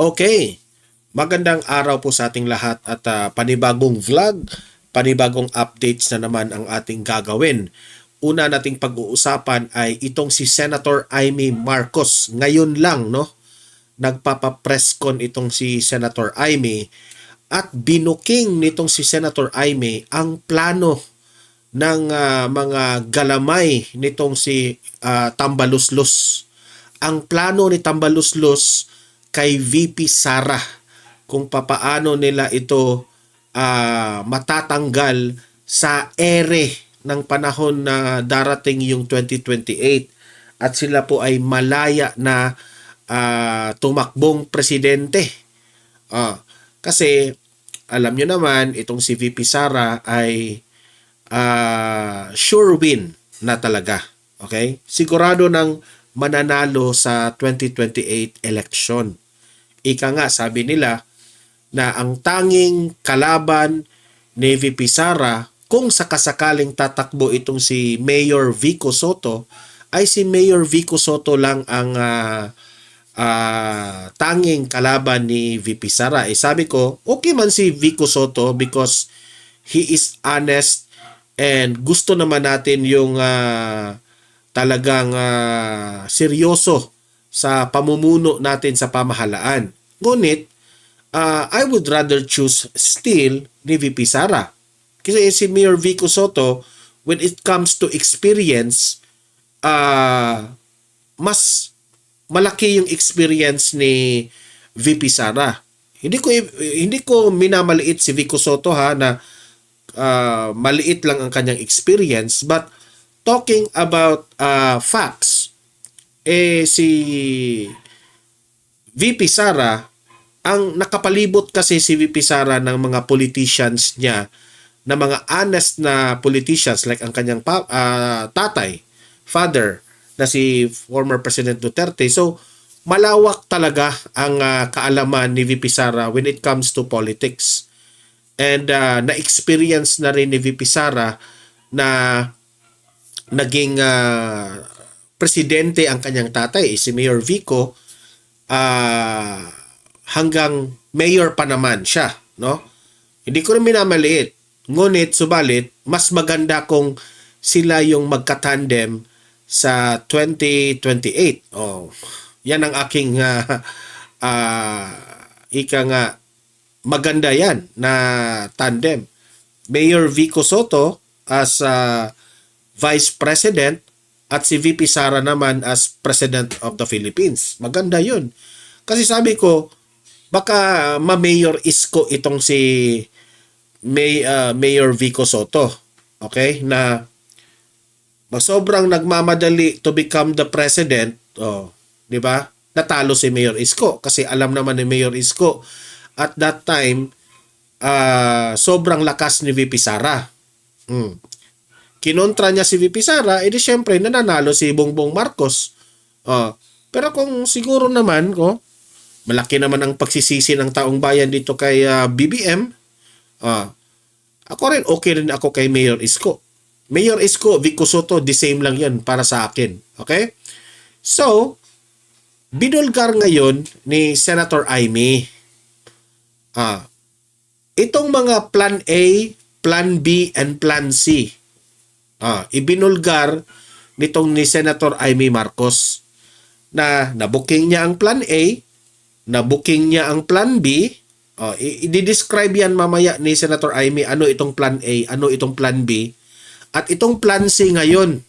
Okay, magandang araw po sa ating lahat at panibagong vlog, panibagong updates na naman ang ating gagawin. Una nating pag-uusapan ay itong si Senator Amy Marcos. Ngayon lang, no, nagpapa-press con itong si Senator Amy at binuking nitong si Senator Amy ang plano ng mga galamay nitong si Tambaluslos. Ang plano ni Tambaluslos kay VP Sara kung papaano nila ito matatanggal sa ere ng panahon na darating yung 2028 at sila po ay malaya na tumakbong presidente. Kasi alam nyo naman itong si VP Sara ay sure win na talaga. Okay? Sigurado ng mananalo sa 2028 election. Ika nga, sabi nila na ang tanging kalaban ni VP Sara kung sakasakaling tatakbo itong si Mayor Vico Soto ay si Mayor Vico Soto lang ang tanging kalaban ni VP Sara. Sabi ko, okay man si Vico Soto because he is honest and gusto naman natin yung talagang seryoso sa pamumuno natin sa pamahalaan. Ngunit, I would rather choose still ni VP Sara. Kasi si Mayor Vico Soto, when it comes to experience, mas malaki yung experience ni VP Sara. Hindi ko minamaliit si Vico Soto na maliit lang ang kanyang experience, but talking about facts, si VP Sara, ang nakapalibot kasi si VP Sara ng mga politicians niya, na mga honest na politicians like ang kanyang father, na si former President Duterte. So, malawak talaga ang kaalaman ni VP Sara when it comes to politics. And na-experience na rin ni VP Sara na naging presidente ang kanyang tatay, si Mayor Vico, hanggang mayor pa naman siya, no? Hindi ko rin minamaliit. Ngunit, subalit, mas maganda kung sila yung magkatandem sa 2028. Yan ang aking ika nga, maganda yan na tandem. Mayor Vico Soto as Vice President at si VP Sara naman as President of the Philippines. Maganda yun. Kasi sabi ko, baka ma-Mayor Isko itong si Mayor Vico Soto. Okay? Na sobrang nagmamadali to become the president. Di ba? Natalo si Mayor Isko. Kasi alam naman ni Mayor Isko at that time, sobrang lakas ni VP Sara. Kinontra niya si VP Sara, edi syempre nananalo si Bongbong Marcos. Pero kung siguro naman, malaki naman ang pagsisisi ng taong bayan dito kay BBM, ako rin, okay rin ako kay Mayor Isko. Mayor Isko, Vico Soto, the same lang yan para sa akin. Okay? So, binulgar ngayon ni Senator Amy. Itong mga Plan A, Plan B, and Plan C, ibinulgar nitong ni Senator Amy Marcos na nabuking niya ang Plan A, nabuking niya ang Plan B. I-describe yan mamaya ni Senator Amy ano itong Plan A, ano itong Plan B, at itong Plan C ngayon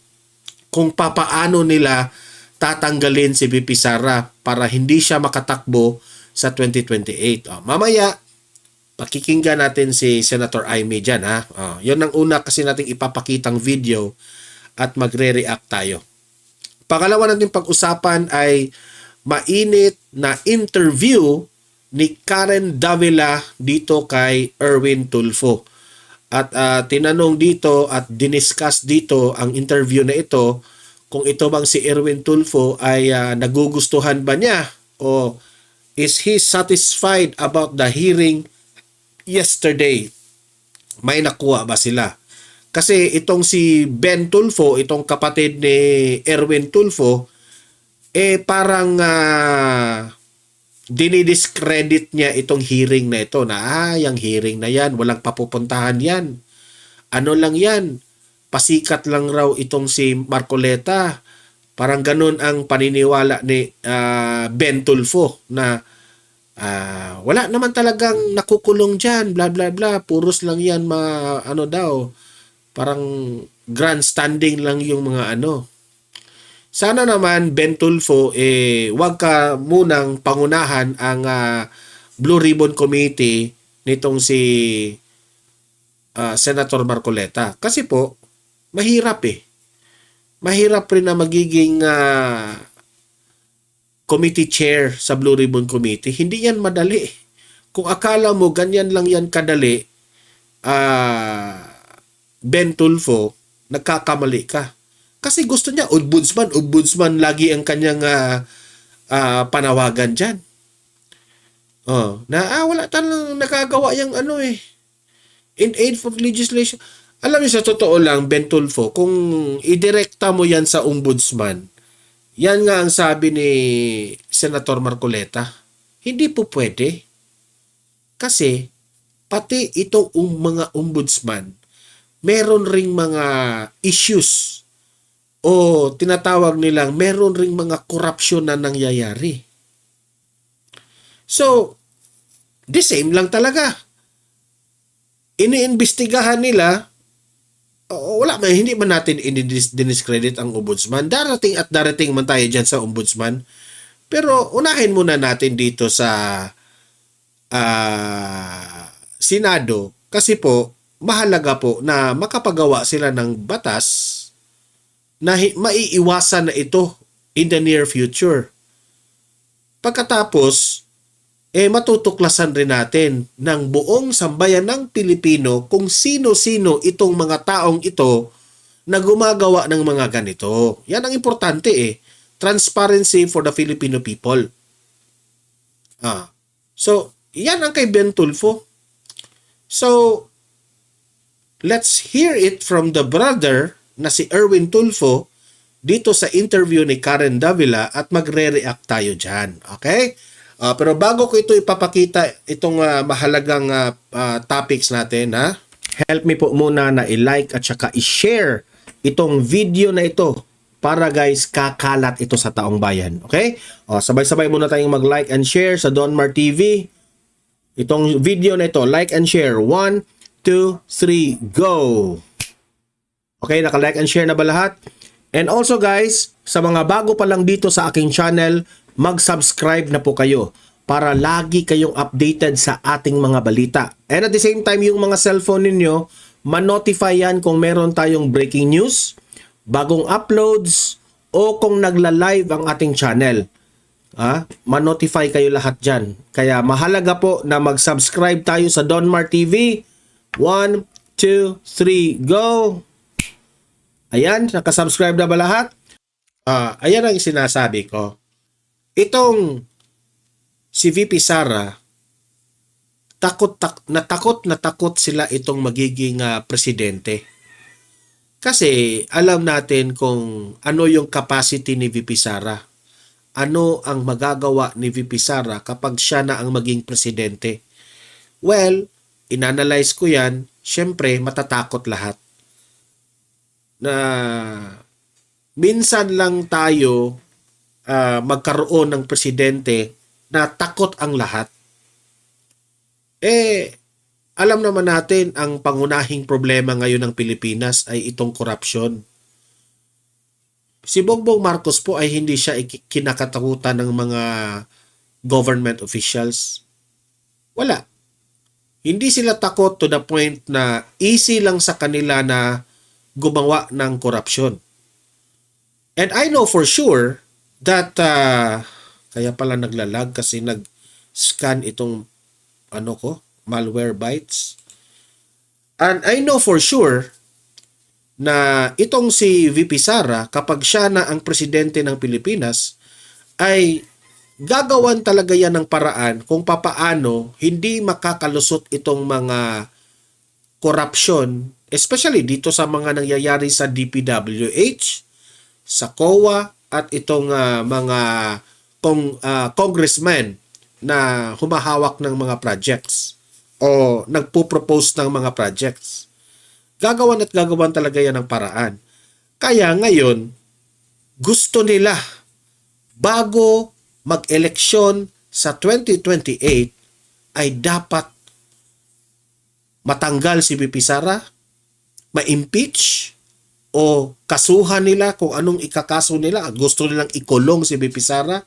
kung papaano nila tatanggalin si VP Sara para hindi siya makatakbo sa 2028. Mamaya pakikinggan natin si Senator Amy dyan. Yun ang una kasi nating ipapakitang video at magre-react tayo. Pangalawa natin pag-usapan ay mainit na interview ni Karen Davila dito kay Erwin Tulfo. At tinanong dito at diniscuss dito ang interview na ito kung ito bang si Erwin Tulfo ay nagugustuhan ba niya o is he satisfied about the hearing yesterday. May nakuha ba sila? Kasi itong si Ben Tulfo, itong kapatid ni Erwin Tulfo, parang dinidiscredit niya itong hearing na ito na yung hearing na yan, walang papupuntahan yan. Ano lang yan, pasikat lang raw itong si Marcoleta. Parang ganun ang paniniwala ni Ben Tulfo na wala naman talagang nakukulong dyan, bla bla bla, puros lang yan ano daw, parang grandstanding lang yung mga ano. Sana naman, Ben Tulfo, wag ka munang pangunahan ang Blue Ribbon Committee nitong si Senator Marcoleta. Kasi po, mahirap eh. Mahirap rin na magiging committee chair sa Blue Ribbon Committee. Hindi yan madali. Kung akala mo ganyan lang yan kadali, Ben Tulfo, nagkakamali ka. Kasi gusto niya, ombudsman, lagi ang kanyang panawagan dyan. Wala talagang nakagawa yung ano eh. In aid of legislation. Alam niyo, sa totoo lang, Ben Tulfo, kung idirekta mo yan sa ombudsman, yan nga ang sabi ni Senator Marcoleta, hindi po pwede. Kasi, pati itong mga ombudsman, meron ring mga issues o tinatawag nilang meron ring mga korupsyon na nangyayari. So, the same lang talaga. Iniimbestigahan nila, wala man, hindi man natin diniscredit ang ombudsman. Darating man tayo dyan sa ombudsman. Pero unahin muna natin dito sa Senado kasi po, mahalaga po na makapagawa sila ng batas na maiiwasan na ito in the near future. Pagkatapos, matutuklasan rin natin ng buong sambayan ng Pilipino kung sino-sino itong mga taong ito na gumagawa ng mga ganito. Yan ang importante eh. Transparency for the Filipino people. So, yan ang kay Ben Tulfo. So, let's hear it from the brother na si Erwin Tulfo dito sa interview ni Karen Davila at magre-react tayo dyan. Okay? Pero bago ko ito ipapakita itong mahalagang topics natin, help me po muna na i-like at saka i-share itong video na ito para guys kakalat ito sa taong bayan. Okay? Sabay-sabay muna tayong mag-like and share sa Donmar TV. Itong video na ito, like and share. 1, 2, 3, go! Okay, naka-like and share na ba lahat? And also guys, sa mga bago pa lang dito sa aking channel, mag-subscribe na po kayo para lagi kayong updated sa ating mga balita. And at the same time, yung mga cellphone ninyo, ma-notify yan kung meron tayong breaking news, bagong uploads, o kung nagla-live ang ating channel. Ma-notify kayo lahat dyan. Kaya mahalaga po na mag-subscribe tayo sa Donmar TV. 1, 2, 3, go! Ayan, nakasubscribe na ba lahat? Ayan ang sinasabi ko. Itong si VP Sara, takot na takot sila itong magiging presidente. Kasi alam natin kung ano yung capacity ni VP Sara. Ano ang magagawa ni VP Sara kapag siya na ang maging presidente. Well, inanalyze ko yan, syempre matatakot lahat. Na minsan lang tayo magkaroon ng presidente na takot ang lahat. Alam naman natin ang pangunahing problema ngayon ng Pilipinas ay itong korupsyon. Si Bongbong Marcos po ay hindi siya kinakatakutan ng mga government officials. Wala. Hindi sila takot to the point na easy lang sa kanila na gumawa ng korupsyon. And I know for sure that kaya pala naglalag kasi nag-scan itong malware bytes. And I know for sure na itong si VP Sara, kapag siya na ang presidente ng Pilipinas, ay gagawan talaga yan ng paraan kung papaano hindi makakalusot itong mga korupsyon, especially dito sa mga nangyayari sa DPWH, sa COA, at itong mga congressmen na humahawak ng mga projects o nagpo-propose ng mga projects. Gagawan at gagawan talaga yan ng paraan. Kaya ngayon, gusto nila bago mag-eleksyon sa 2028 ay dapat matanggal si VP Sara, ma-impeach, o kasuhan nila kung anong ikakaso nila at gusto nilang ikulong si VP Sara.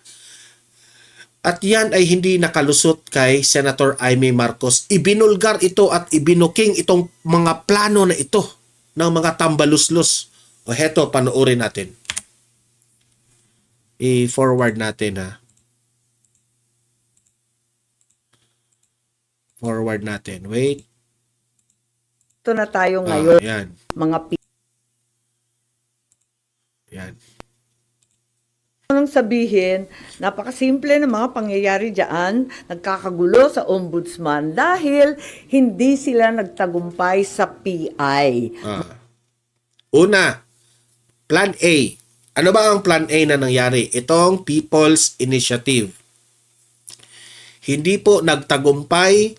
At yan ay hindi nakalusot kay Senator Amy Marcos. Ibinulgar ito at ibinuking itong mga plano na ito ng mga tambaluslos. O heto, panoorin natin. I-forward natin ha. Forward natin. Wait. Ito na tayo ngayon, Yan. mga Yan. Anong sabihin, napakasimple ng mga pangyayari dyan, nagkakagulo sa ombudsman dahil hindi sila nagtagumpay sa PI. Una, Plan A. Ano ba ang Plan A na nangyari? Itong People's Initiative. Hindi po nagtagumpay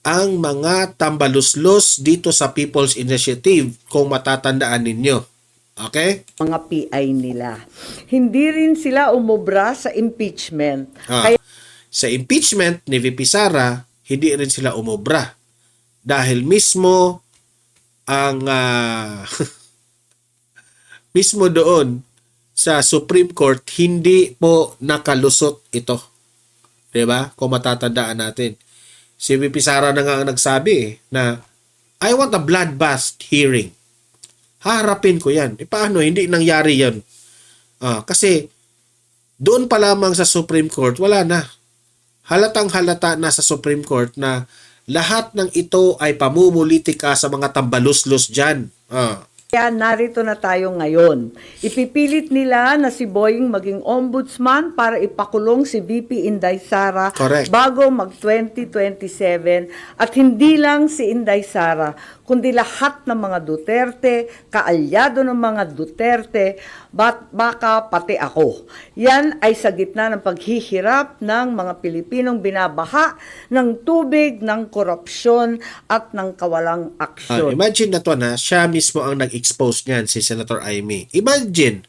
ang mga tambaluslos dito sa People's Initiative kung matatandaan ninyo. Okay? Mga PI nila. Hindi rin sila umubra sa impeachment. Kaya Sa impeachment ni VP Sara, hindi rin sila umubra. Dahil mismo ang mismo doon sa Supreme Court, hindi po nakalusot ito. Diba? Kung matatandaan natin. Si VP Sara na nga ang nagsabi na I want a bloodbath hearing. Harapin ko yan. Paano? Hindi nangyari yan. Kasi doon pa lamang sa Supreme Court, wala na. Halatang halata na sa Supreme Court na lahat ng ito ay pamumulitika sa mga tambaluslos dyan. narito na tayo ngayon. Ipipilit nila na si Boying maging ombudsman para ipakulong si VP Inday Sara Correct. bago mag-2027. At hindi lang si Inday Sara, kundi lahat ng mga Duterte, kaalyado ng mga Duterte, baka pati ako. Yan ay sa gitna ng paghihirap ng mga Pilipinong binabaha ng tubig, ng korupsyon at ng kawalang aksyon. Imagine na to na siya mismo ang nag-expose niyan, si Senator Amy. Imagine,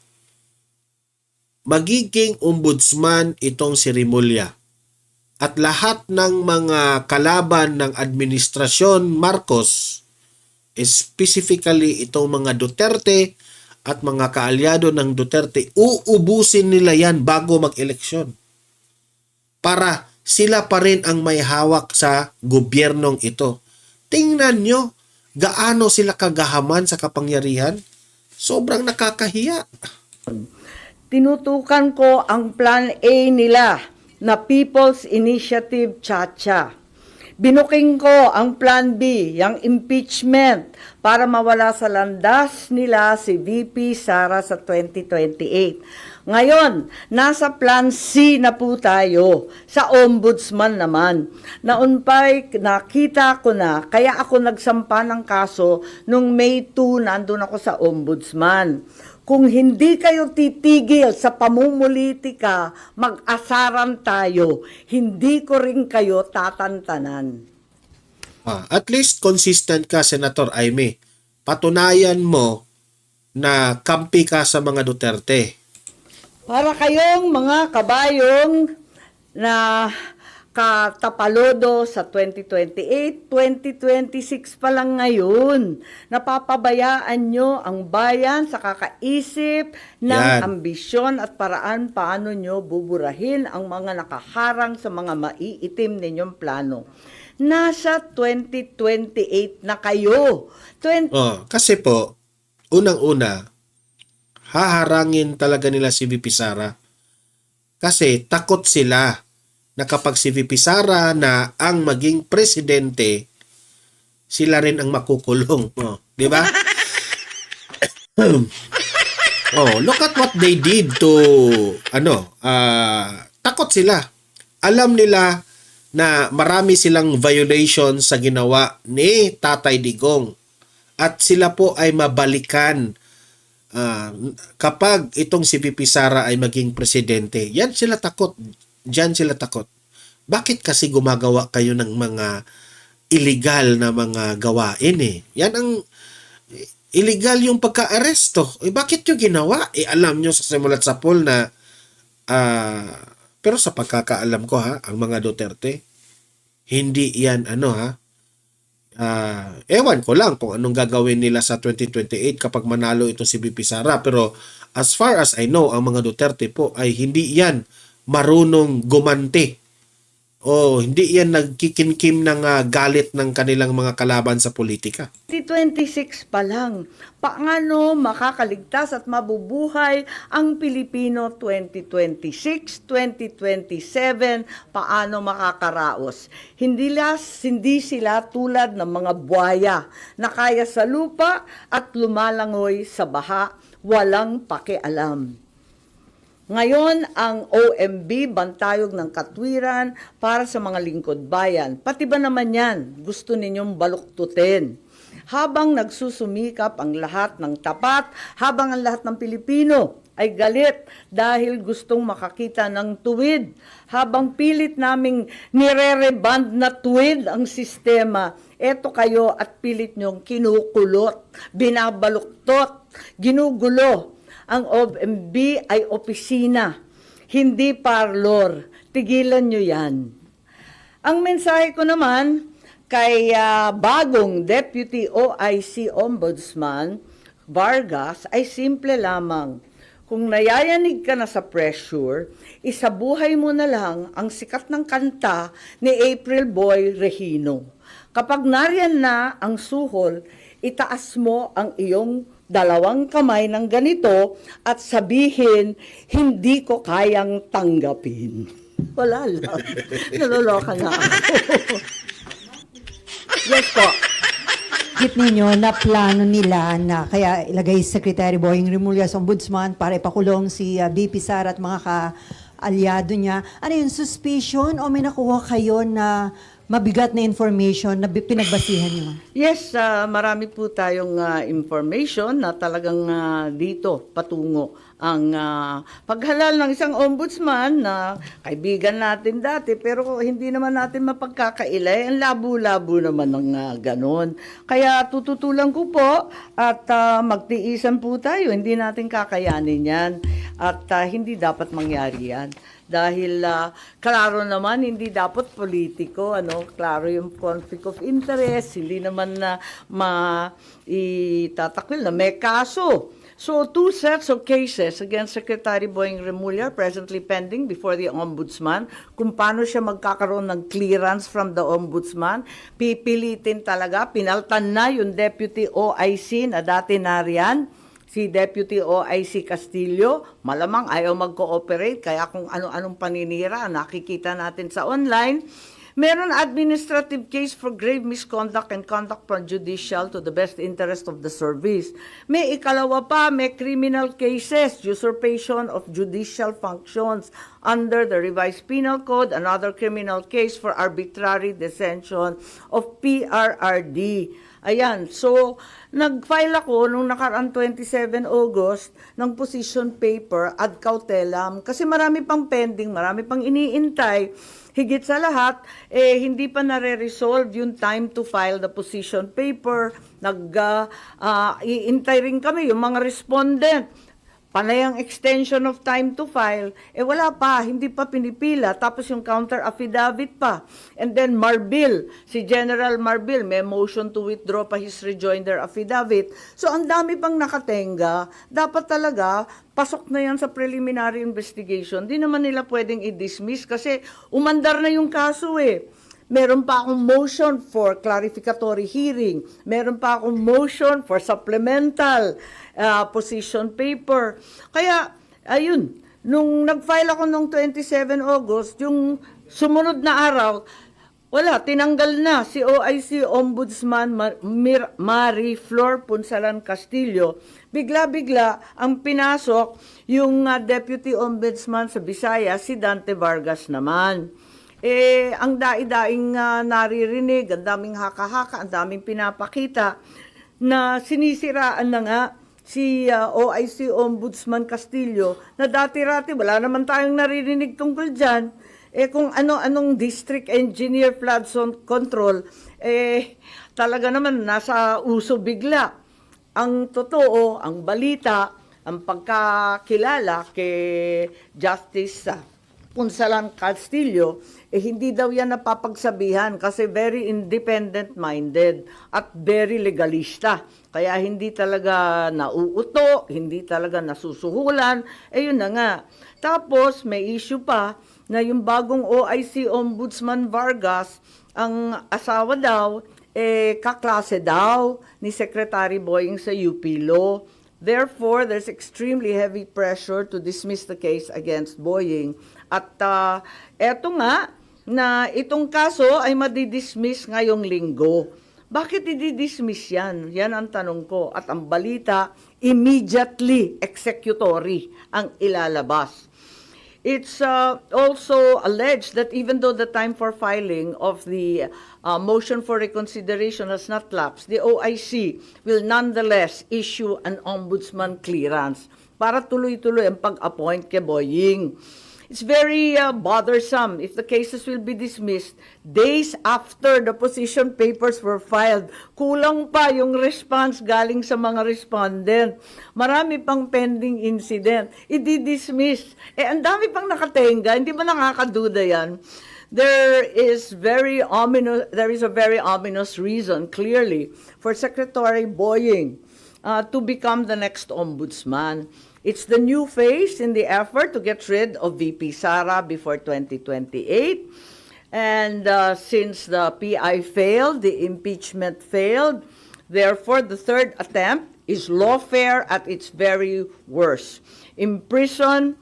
magiging ombudsman itong si Rimulya at lahat ng mga kalaban ng administrasyon Marcos, specifically itong mga Duterte at mga kaalyado ng Duterte, uubusin nila yan bago mag-eleksyon para sila pa rin ang may hawak sa gobyernong ito. Tingnan nyo gaano sila kagahaman sa kapangyarihan. Sobrang nakakahiya. Tinutukan ko ang Plan A nila na People's Initiative Chacha. Binuking ko ang Plan B, yung impeachment, para mawala sa landas nila si VP Sara sa 2028. Ngayon, nasa Plan C na po tayo, sa ombudsman naman. Noon pa'y nakita ko na, kaya ako nagsampa ng kaso nung May 2, nandun ako sa ombudsman. Kung hindi kayo titigil sa pamumulitika, mag-asaran tayo. Hindi ko rin kayo tatantanan. At least consistent ka, Senator Amy. Patunayan mo na kampi ka sa mga Duterte. Para kayong mga kabayong na katapalodo sa 2028, 2026 pa lang ngayon. Napapabayaan nyo ang bayan sa kakaisip ng Yan. ambisyon at paraan paano nyo buburahin ang mga nakaharang sa mga maiitim ninyong plano. Nasa 2028 na kayo. Kasi po, unang-una, haharangin talaga nila si VP Sara. Kasi takot sila na kapag si VP Sara na ang maging presidente, sila rin ang makukulong. Di ba? Look at what they did to, takot sila. Alam nila na marami silang violation sa ginawa ni Tatay Digong. At sila po ay mabalikan kapag itong si VP Sara ay maging presidente. Yan sila takot. Diyan sila takot. Bakit kasi gumagawa kayo ng mga illegal na mga gawain eh? Yan ang illegal yung pagka-aresto. Bakit nyo ginawa? Alam nyo sa simulat sa poll na pero sa pagkakaalam ko ha, ang mga Duterte, hindi yan ewan ko lang kung anong gagawin nila sa 2028 kapag manalo ito si BP Sara. Pero as far as I know, ang mga Duterte po ay hindi yan marunong gumante o hindi yan nagkikinkim ng galit ng kanilang mga kalaban sa politika. 2026 pa lang, paano makakaligtas at mabubuhay ang Pilipino 2026, 2027, paano makakaraos? Hindi sila tulad ng mga buhaya na kaya sa lupa at lumalangoy sa baha, walang pakialam. Ngayon, ang OMB, Bantayog ng Katwiran, para sa mga lingkod bayan. Pati ba naman yan, gusto ninyong baluktutin? Habang nagsusumikap ang lahat ng tapat, habang ang lahat ng Pilipino ay galit dahil gustong makakita ng tuwid, habang pilit naming nire-reband na tuwid ang sistema, eto kayo at pilit nyong kinukulot, binabaluktot, ginugulo. Ang OMB ay opisina, hindi parlor. Tigilan nyo yan. Ang mensahe ko naman kay bagong Deputy OIC Ombudsman Vargas ay simple lamang. Kung nayayanig ka na sa pressure, isabuhay mo na lang ang sikat ng kanta ni April Boy Regino. Kapag nariyan na ang suhol, itaas mo ang iyong dalawang kamay ng ganito at sabihin, hindi ko kayang tanggapin. Wala lang. Naloloka na ako. Yes po. Git ninyo na plano nila na kaya ilagay Secretary Boying Rimulya sa Ombudsman para ipakulong si BP Sara at mga ka-alyado niya. Ano yun, suspicion o may nakuha kayo na mabigat na information na pinagbasihan niyo? Yes, marami po tayong information na talagang dito patungo ang paghalal ng isang ombudsman na kaibigan natin dati pero hindi naman natin mapagkakailay. Ang labo-labo naman ng ganon. Kaya tututulan ko po at magtiisan po tayo. Hindi natin kakayanin yan at hindi dapat mangyari yan. Dahil klaro naman hindi dapat politiko, klaro yung conflict of interest, hindi naman na maitatakwil na may kaso. So, 2 sets of cases against Secretary Boying Remulla presently pending before the Ombudsman. Kung paano siya magkakaroon ng clearance from the Ombudsman, pipilitin talaga, pinaltan na yung Deputy OIC na dati nariyan, si Deputy OIC Castillo, malamang ayaw mag-cooperate, kaya kung ano-anong paninira, nakikita natin sa online. Meron administrative case for grave misconduct and conduct prejudicial to the best interest of the service. May ikalawa pa, may criminal cases, usurpation of judicial functions under the revised penal code, another criminal case for arbitrary detention of PRRD. Ayan, so nag-file ako nung nakaraan 27 August ng position paper ad cautelam kasi marami pang pending, marami pang iniintay. Higit sa lahat, hindi pa nare-resolve yung time to file the position paper. Iintay rin kami yung mga respondent. Panay ang extension of time to file, wala pa, hindi pa pinipila, tapos yung counter affidavit pa. And then Marbil, si General Marbil, may motion to withdraw pa his rejoinder affidavit. So ang dami pang nakatenga, dapat talaga, pasok na yan sa preliminary investigation. Di naman nila pwedeng i-dismiss kasi umandar na yung kaso Meron pa akong motion for clarificatory hearing. Meron pa akong motion for supplemental position paper. Kaya, ayun, nung nag-file ako nung 27 August, yung sumunod na araw, wala, tinanggal na si OIC Ombudsman Marie Flor Punsalan Castillo. Bigla-bigla ang pinasok yung Deputy Ombudsman sa Visayas, si Dante Vargas naman. Ang dai-daing naririnig, ang daming haka-haka, ang daming pinapakita na sinisiraan na nga si OIC Ombudsman Castillo na dati-rati, wala naman tayong naririnig tungkol dyan. Kung ano-anong district engineer flood zone control, talaga naman nasa uso bigla. Ang totoo, ang balita, ang pagkakilala kay Justice Punsalan Castillo, hindi daw yan napapagsabihan kasi very independent-minded at very legalista. Kaya hindi talaga nauuto, hindi talaga nasusuhulan, yun na nga. Tapos may issue pa na yung bagong OIC Ombudsman Vargas, ang asawa daw, kaklase daw ni Secretary Boying sa UP Law. Therefore, there's extremely heavy pressure to dismiss the case against Boying. At eto nga, na itong kaso ay madidismiss ngayong linggo. Bakit i-dismiss yan? Yan ang tanong ko. At ang balita, immediately executory ang ilalabas. It's also alleged that even though the time for filing of the motion for reconsideration has not lapsed, the OIC will nonetheless issue an ombudsman clearance para tuloy-tuloy ang pag-appoint kay Boying. It's very bothersome if the cases will be dismissed days after the position papers were filed. Kulang pa yung response galing sa mga respondent. Marami pang pending incident. I-dismiss. Ang dami pang nakatenga. Hindi ba nakakaduda yan? There is a very ominous reason, clearly, for Secretary Boying to become the next ombudsman. It's the new phase in the effort to get rid of VP Sara before 2028. And since the PI failed, the impeachment failed, therefore the third attempt is lawfare at its very worst. Imprison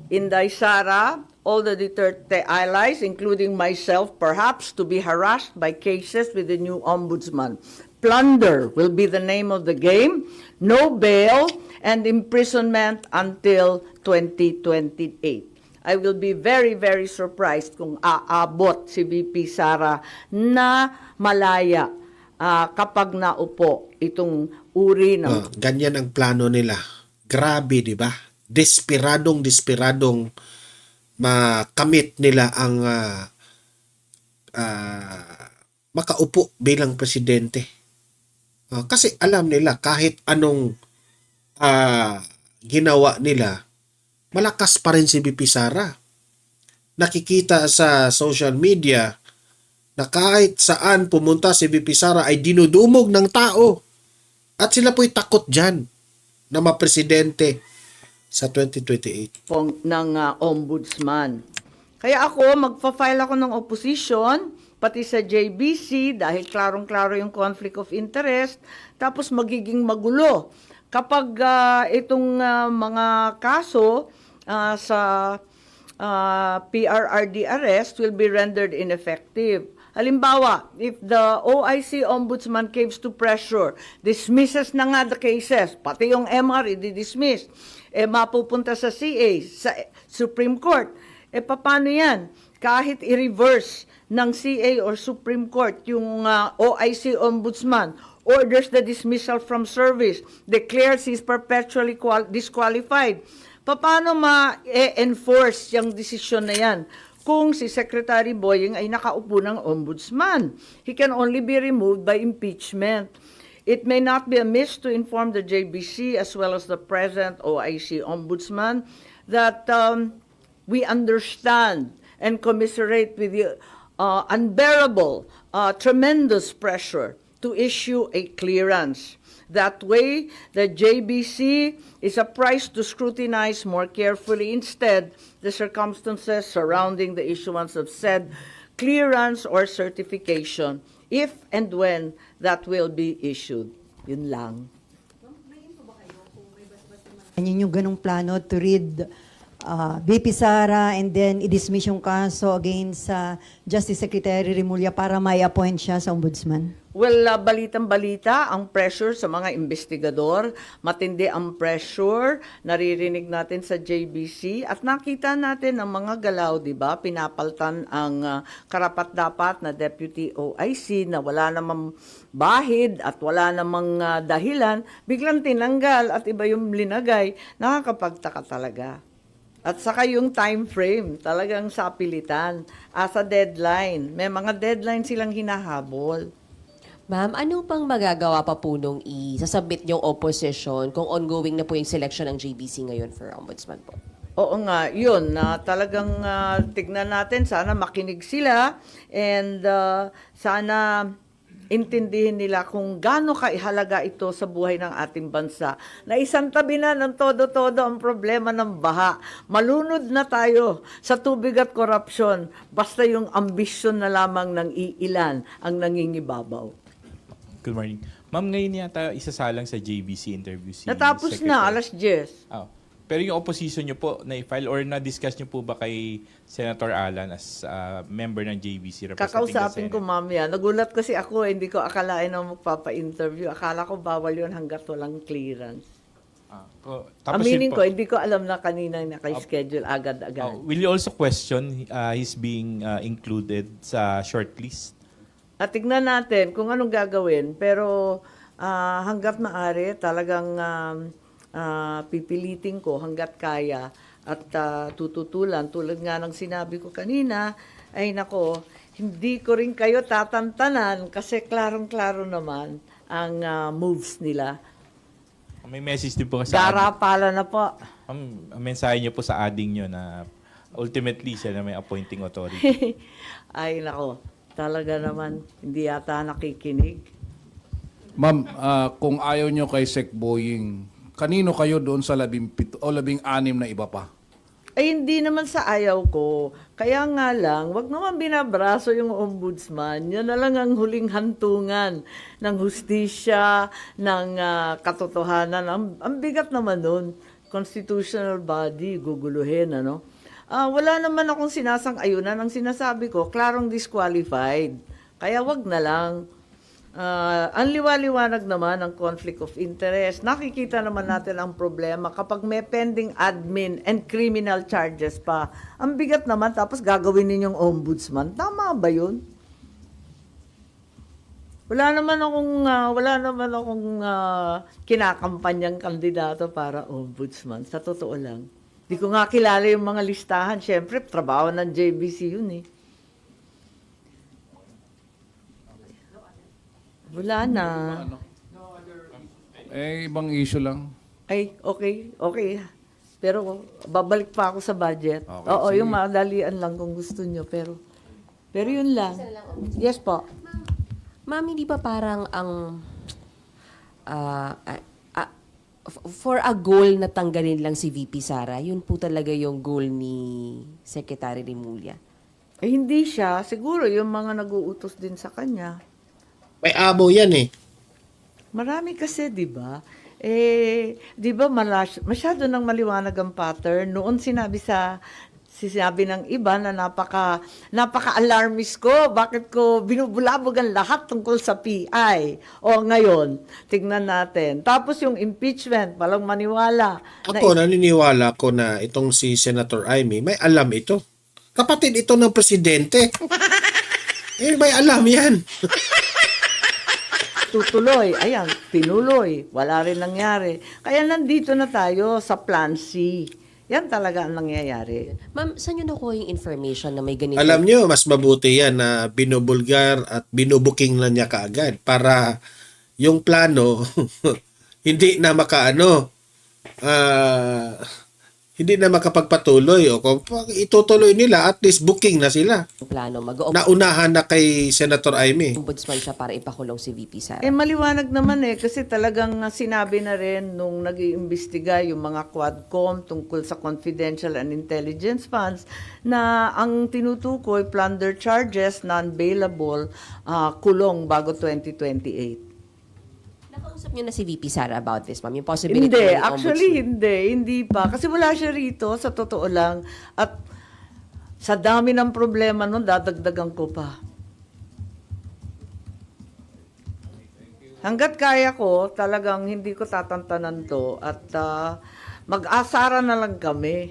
Inday Sara, all the Duterte allies, including myself, perhaps, to be harassed by cases with the new ombudsman. Plunder will be the name of the game. No bail and imprisonment until 2028. I will be very, very surprised kung aabot si VP Sara na malaya kapag naupo itong uri ng... Ganyan ang plano nila. Grabe, di ba? Desperadong makamit nila ang makaupo bilang presidente. Kasi alam nila kahit anong ginawa nila, malakas pa rin si VP Sara. Nakikita sa social media na kahit saan pumunta si VP Sara ay dinudumog ng tao. At sila po'y takot dyan na mapresidente sa 2028. ng ombudsman. Kaya ako, magpa-file ako ng opposition, pati sa JBC, dahil klarong-klaro yung conflict of interest, tapos magiging magulo. Kapag itong mga kaso sa PRRD arrest will be rendered ineffective. Halimbawa, if the OIC Ombudsman caves to pressure, dismisses na nga the cases, pati yung MR i-dismiss, mapupunta sa CA, sa Supreme Court, paano yan? Kahit i-reverse ng CA or Supreme Court yung OIC Ombudsman, orders the dismissal from service, declares he's perpetually disqualified. Paano ma-enforce yung desisyon na yan? Kung si Secretary Boying ay nakaupo ng ombudsman, he can only be removed by impeachment. It may not be amiss to inform the JBC as well as the present OIC ombudsman that we understand and commiserate with the unbearable, tremendous pressure to issue a clearance. That way, the JBC is apprised to scrutinize more carefully instead the circumstances surrounding the issuance of said clearance or certification, if and when that will be issued. Yun lang. Yun yung ganong plano to read VP Sara and then i-dismiss yung kaso against Justice Secretary Remulla para may appoint siya sa ombudsman? Well, balitang-balita ang pressure sa mga investigador, matindi ang pressure, naririnig natin sa JBC at nakita natin ang mga galaw, di ba? Pinapaltan ang karapat-dapat na Deputy OIC na wala namang bahid at wala namang dahilan, biglang tinanggal at iba yung linagay, nakakapagtaka talaga. At saka yung time frame, talagang sapilitan. As a deadline, may mga deadline silang hinahabol. Ma'am, ano pang magagawa pa po nung isasubmit yung opposition kung ongoing na po yung selection ng JBC ngayon for ombudsman po? Oo nga, yun, na talagang tignan natin, sana makinig sila and sana intindihin nila kung gaano kaihalaga ito sa buhay ng ating bansa. Na isang tabi na ng todo-todo ang problema ng baha. Malunod na tayo sa tubig at korupsyon, basta yung ambisyon na lamang ng iilan ang nangingibabaw. Good morning. Ma'am, ngayon yata isasalang sa JBC interview si Natapos na, alas 10. Oh. Pero yung opposition nyo po na-file or na-discuss nyo po ba kay Senator Alan as member ng JBC representing Kakausapin the ko Senate? mamaya. Nagulat kasi ako, hindi ko akalain na magpapa-interview. Akala ko bawal yun hanggat walang clearance. Aminin ko, hindi ko alam na kanina naka-schedule agad-agad. Will you also question his being included sa shortlist? At tignan natin kung anong gagawin. Pero hanggat maaari, talagang pipilitin ko hanggat kaya at tututulan. Tulad nga ng sinabi ko kanina, ay nako, hindi ko rin kayo tatantanan kasi klarong-klaro naman ang moves nila. May message din po sa Garapala na po. Ma'am, ang mensahe niyo po sa ading nyo na ultimately siya na may appointing authority. Ay nako, talaga naman, hindi yata nakikinig. Ma'am, kung ayaw nyo kay Sec Boying, kanino kayo doon sa 17 o 16 na iba pa? Ay hindi naman sa ayaw ko. Kaya nga lang, wag naman binabraso yung ombudsman. Yan na lang ang huling hantungan ng hustisya, ng katotohanan. Ang bigat naman nun. Constitutional body, guguluhin, ano? Wala naman akong sinasang-ayunan. Ang sinasabi ko, klarong disqualified. Kaya wag na lang. Ang liwaliwanag naman ang conflict of interest. Nakikita naman natin ang problema kapag may pending admin and criminal charges pa. Ang bigat naman, tapos gagawin ninyong ombudsman. Tama ba yun? Wala naman akong kinakampanyang kandidato para ombudsman. Sa totoo lang. Di ko nga kilala yung mga listahan. Siyempre, trabaho ng JBC yun eh. Wala na. Ibang issue lang. Ay, okay. Pero babalik pa ako sa budget. Okay, Oo, sige. yung madalian lang kung gusto nyo. Pero yun lang. Yes po. Ma'am, hindi ba parang ang for a goal na tanggalin lang si VP Sara, yun po talaga yung goal ni Secretary Remulla? Eh, hindi siya. Siguro yung mga nag-uutos din sa kanya. May amo yan eh. Marami kasi, di ba? Di ba masyado nang maliwanag ang pattern. Noon sinabi ng iba na napaka-alarmist ko. Bakit ko binubulabog ang lahat tungkol sa PI? O ngayon, tignan natin. Tapos yung impeachment, walang maniwala. Ako, naniniwala ko na itong si Senator Amy, may alam ito. Kapatid ito ng presidente. May alam yan. Tutuloy, ayan, pinuloy, wala rin nangyari. Kaya nandito na tayo sa Plan C. Yan talaga ang nangyayari. Ma'am, saan nyo nakuha yung information na may ganito? Alam nyo, mas mabuti yan na binubulgar at binubuking na niya kaagad para yung plano hindi na hindi na makapagpatuloy o kung itutuloy nila, at least booking na sila. Plano, Naunahan na kay Senator Amy. ombudsman siya para ipakulong si VP Sara. Maliwanag naman kasi talagang sinabi na rin nung nag-iimbestiga yung mga Quadcom tungkol sa confidential and intelligence funds na ang tinutukoy plunder charges, non-bailable, kulong bago 2028. Nakausap niyo na si VP Sara about this, ma'am? Yung possibility Hindi, ng actually ombudsman? hindi pa. Kasi wala siya rito, sa totoo lang. At sa dami ng problema nun, dadagdagan ko pa. Hanggat kaya ko, talagang hindi ko tatantanan to. At mag-asara na lang kami.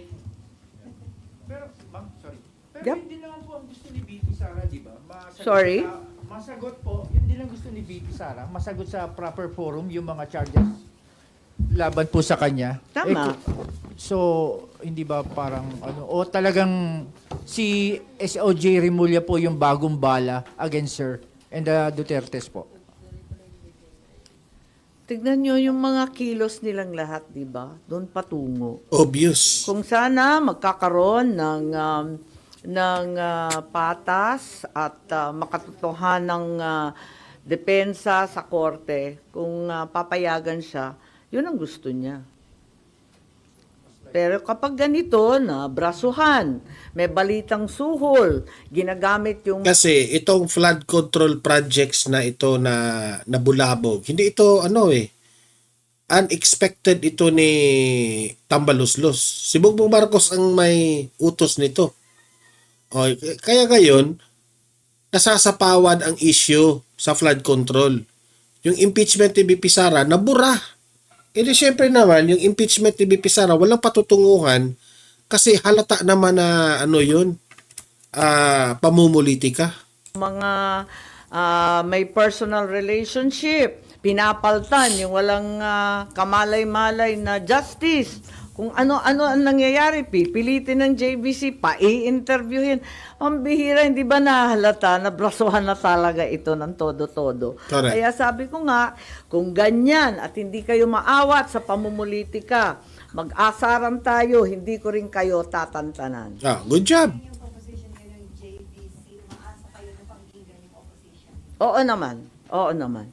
Pero, ma'am, sorry. Pero Yep. hindi naman po ang gusto ni VP Sara, di ba? Sorry? Masagot po, yun din ang gusto ni VP Sara, masagot sa proper forum yung mga charges. laban po sa kanya. Tama. So, hindi ba parang ano, o talagang si SOJ Remulla po yung bagong bala against her and the Dutertes po? Tignan nyo yung mga kilos nilang lahat, di ba? Doon patungo. Obvious. Kung sana magkakaroon ng patas at makatotohanang depensa sa korte, kung papayagan siya, yun ang gusto niya. Pero kapag ganito na brasuhan, may balitang suhol, ginagamit yung Kasi itong flood control projects na ito na nabulabog, hindi ito unexpected ito ni Tambaluslos. Si Bongbong Marcos ang may utos nito. O, kaya ngayon, nasasapawan ang issue sa flood control. Yung impeachment ni BP Sara, nabura. E di syempre naman, yung impeachment ni BP Sara, walang patutunguhan kasi halata naman na pamumulitika. mga may personal relationship, pinapaltan yung walang kamalay-malay na justice. Kung ano-ano ang nangyayari, pipilitin ng JBC, pa-i-interviewin. Ang bihira, hindi ba nahalata na brasuhan na talaga ito ng todo-todo? Correct. Kaya sabi ko nga, kung ganyan at hindi kayo maawat sa pamumulitika, mag-asaran tayo, hindi ko rin kayo tatantanan. Good job. Oo naman. Oo naman.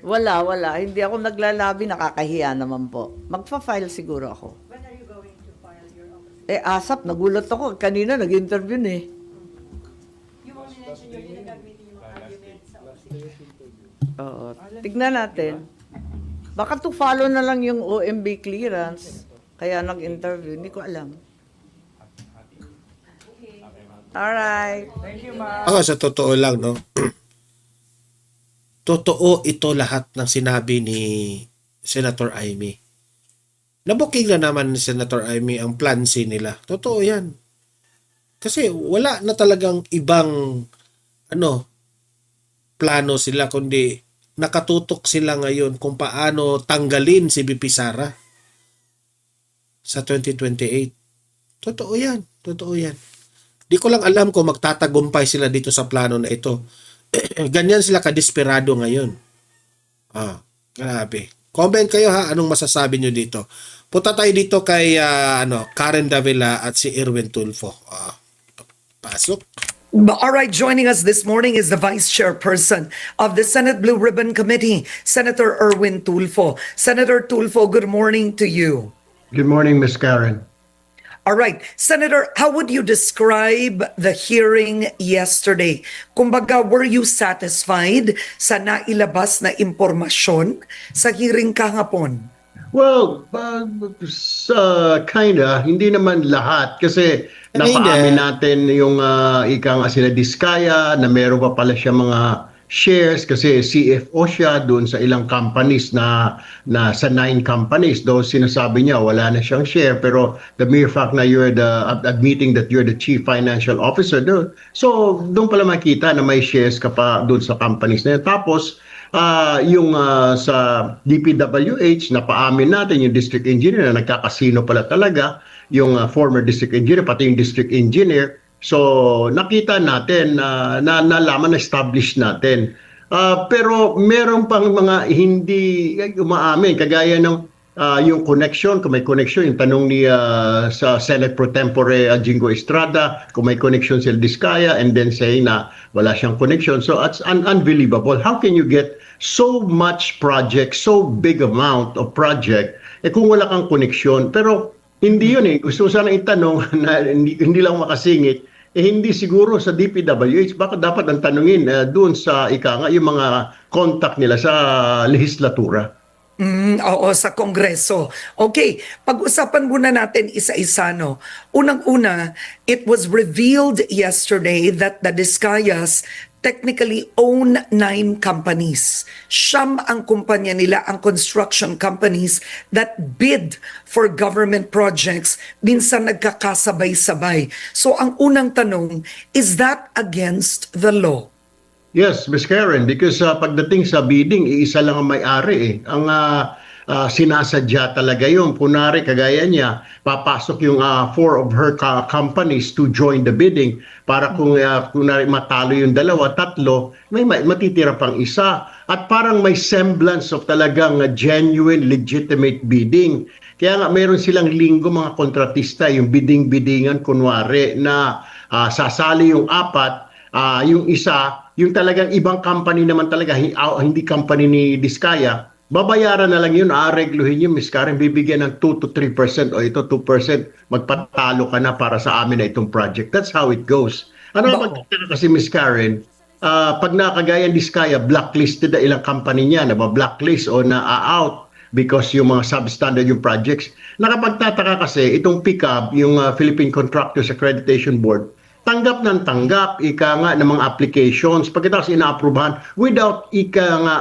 Wala. Hindi ako naglalabi, nakakahiya naman po. Magpa-file siguro ako. When are you going to file your opposition? ASAP, nagulat ako. Kanina nag-interview eh. Yung mga mention yung ginagamitin yung mga arguments sa opposition. Oo. Tignan natin. Baka to follow na lang yung OMB clearance. Kaya nag-interview. Hindi ko alam. Alright. Ako sa totoo lang, no? Totoo ito lahat ng sinabi ni Senator Amy. Nabuking na naman ni Senator Amy ang plan C nila. Totoo yan. Kasi wala na talagang ibang plano sila kundi nakatutok sila ngayon kung paano tanggalin si BP Sara sa 2028. Totoo yan. Totoo yan. Di ko lang alam kung magtatagumpay sila dito sa plano na ito. Ganyan sila kadesperado ngayon. Grabe. Comment kayo ha, anong masasabi nyo dito? Punta tayo dito kay Karen Davila at si Erwin Tulfo. Pasok. All right, joining us this morning is the Vice Chairperson of the Senate Blue Ribbon Committee, Senator Erwin Tulfo. Senator Tulfo, good morning to you. Good morning, Ms. Karen. All right, Senator, how would you describe the hearing yesterday? Kumbaga, were you satisfied sa nailabas na impormasyon sa hearing kahapon? Well, kinda, hindi naman lahat kasi napaamin natin yung ikang sila Diskaya na meron pa pala siya mga shares kasi CFO siya doon sa ilang companies na sa 9 companies. Though sinasabi niya wala na siyang share pero the mere fact na you're admitting that you're the chief financial officer doon. So doon pala makita na may shares ka pa doon sa companies na yun. Tapos yung sa DPWH napaamin natin yung district engineer na nagkakasino pala talaga yung former district engineer pati yung district engineer. So nakita natin na nalaman na establish natin. Pero meron pang mga hindi umaamin kagaya ng yung connection, kung may connection, yung tanong ni sa Senate Pro Tempore Jingo Estrada, kung may connection si Diskaya and then saying na wala siyang connection. So it's unbelievable. How can you get so much project, so big amount of project kung wala kang connection? Pero hindi yun Gusto ko sana itanong na hindi lang makasingit. Hindi siguro sa DPWH, baka dapat ang tanungin doon sa yung mga contact nila sa lehislatura. Oo, sa Kongreso. Okay, pag-usapan muna natin isa-isa, no? Unang-una, it was revealed yesterday that the Diskayas technically own 9 companies. Siyam ang kumpanya nila, ang construction companies that bid for government projects, minsan nagkakasabay-sabay. So ang unang tanong, is that against the law? Yes, Miss Karen, because pagdating sa bidding, iisa lang ang may-ari eh. Ang sinasadya talaga yun. Kunwari, kagaya niya, papasok yung four of her companies to join the bidding para kung kunwari matalo yung dalawa, tatlo, may matitira pang isa. At parang may semblance of talagang genuine, legitimate bidding. Kaya nga mayroon silang linggo mga kontratista, yung bidding-biddingan kunwari na sasali yung apat, yung isa, yung talagang ibang company naman talaga, hindi company ni Diskaya, babayaran na lang yun, aaregluhin yun, Miss Karen, bibigyan ng 2 to 3% o ito 2%, magpatalo ka na para sa amin na itong project. That's how it goes. Ano ang magkakita kasi, Miss Karen, pag nakagayan Diskaya, blacklisted na ilang company niya, na blacklist o na-out because yung mga substandard yung projects. Nakapagtataka kasi, itong PICAB, yung Philippine Contractors Accreditation Board, tanggap ng tanggap, ika nga ng mga applications, pagkatapos ina-approvehan without ika nga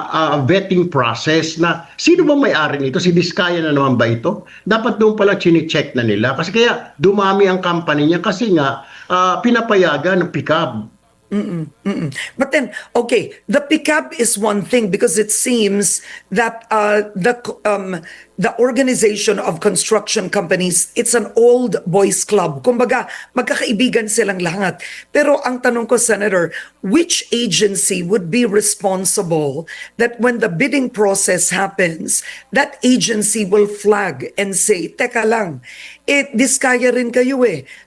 vetting process na sino ba may-ari nito? Si Diskaya na naman ba ito? Dapat doon pala chine-check na nila. Kasi kaya dumami ang company niya kasi nga pinapayagan ng PICAB. But then, okay, the PICAB is one thing because it seems that the organization of construction companies, it's an old boys club. Kumbaga, magkakaibigan silang lahat. Pero ang tanong ko, Senator, which agency would be responsible that when the bidding process happens, that agency will flag and say, teka lang, Diskaya rin kayo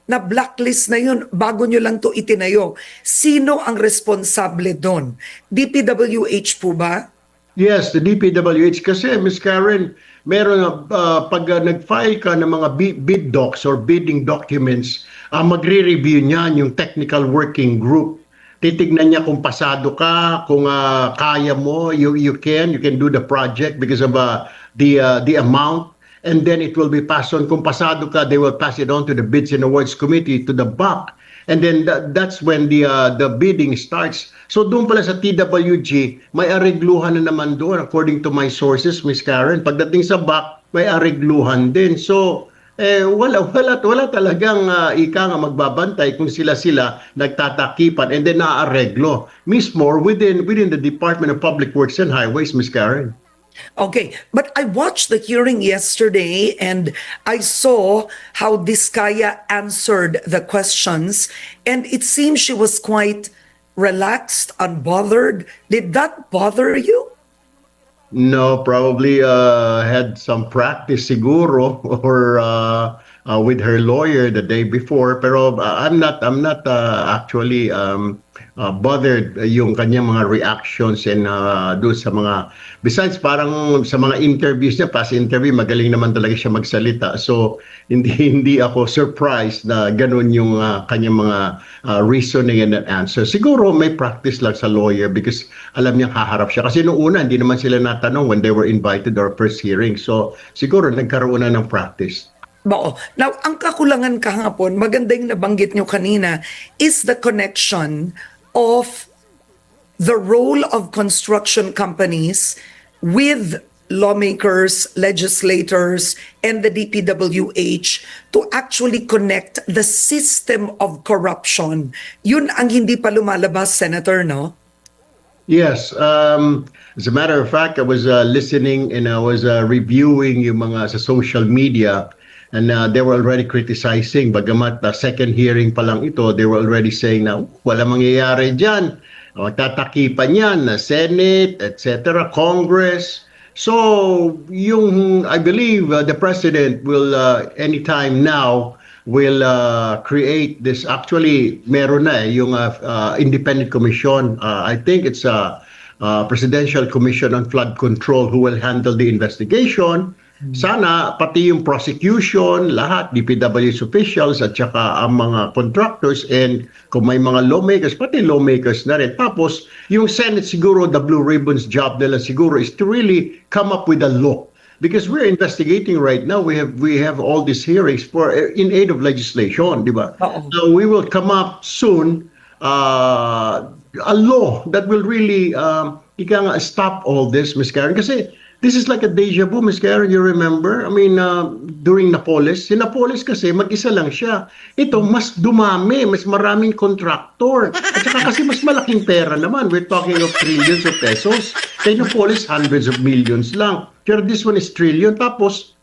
na blacklist na yun, bago nyo lang to itinayo. Sino ang responsable doon? DPWH po ba? Yes, the DPWH kasi, Ms. Karen, meron pag nag-file ka ng mga bid docs or bidding documents, magre-review niyan yung technical working group. Titignan niya kung pasado ka, kung kaya mo, you can do the project because of the amount. And then it will be passed on. Kung pasado ka, they will pass it on to the Bids and Awards Committee, to the BAC. And then that's when the bidding starts. So doon pala sa TWG, may arigluhan na naman doon according to my sources, Miss Karen. Pagdating sa BAC, may arigluhan din. So wala talagang ika nga magbabantay kung sila nagtatakipan and then naareglo. Mismo within the Department of Public Works and Highways, Miss Karen. Okay, but I watched the hearing yesterday and I saw how Diskaya answered the questions and it seems she was quite relaxed, unbothered. Did that bother you? No, probably had some practice siguro or with her lawyer the day before. Pero I'm not actually bothered yung kanyang mga reactions and do sa mga, besides parang sa mga interviews niya, past interview, magaling naman talaga siya magsalita. So hindi ako surprised na ganun yung kanyang mga reasoning and answer. Siguro may practice lang sa lawyer because alam niyang haharap siya. Kasi noong una, hindi naman sila natanong when they were invited or first hearing. So siguro nagkaroon na ng practice. Oo. Now, ang kakulangan kahapon, maganda yung nabanggit nyo kanina, is the connection of the role of construction companies with lawmakers, legislators, and the DPWH to actually connect the system of corruption. Yun ang hindi pa lumalabas, Senator, no? Yes. As a matter of fact, I was listening and I was reviewing yung mga sa social media. And they were already criticizing, bagamat second hearing pa lang ito, they were already saying na wala mangyayari dyan. Magtatakipan yan na Senate, etc., Congress. So, I believe the President will, anytime now, will create this. Actually, meron na yung independent commission. I think it's a Presidential Commission on Flood Control who will handle the investigation. Sana pati yung prosecution, lahat, DPWH officials at saka ang mga contractors and kung may mga lawmakers, pati lawmakers na rin. Tapos, yung Senate siguro, the Blue Ribbon's job nila siguro is to really come up with a law. Because we're investigating right now, we have all these hearings for in aid of legislation, di ba? So we will come up soon a law that will really stop all this, Ms. Karen. Kasi this is like a deja vu, Miss Karen, you remember? I mean, during Napoles, si Napoles kasi mag-isa lang siya. Ito, mas dumami, mas maraming contractor. At saka kasi mas malaking pera naman. We're talking of trillions of pesos. Kay Napoles, hundreds of millions lang. Pero this one is trillion. Tapos,